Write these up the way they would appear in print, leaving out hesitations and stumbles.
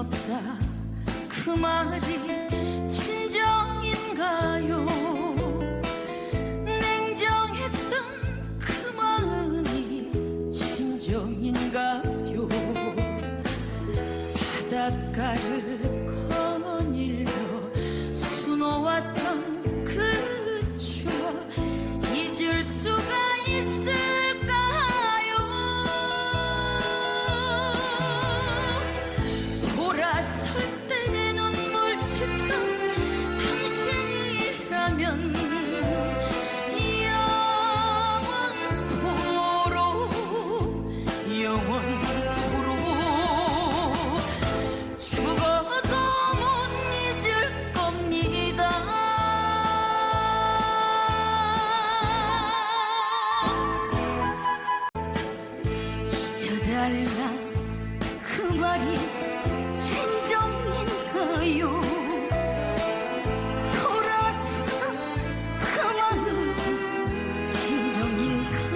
없다 그 말이 진정인가요? 냉정했던 그 마음이 진정인가요? 바닷가를 거닐며 수놓았던 그 추억 잊을 수가 있을까요? 돌아설 때 눈물 짓던 당신이라면 영원토록 죽어도 못 잊을 겁니다. 잊어달라 그 말이 진정인가요? 돌아서던 그 마음 진정인가요?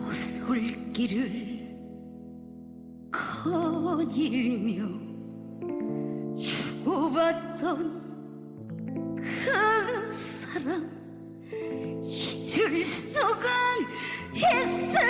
호솔길을 거닐며 주고받던 그 사랑 잊을 수가 있을까요?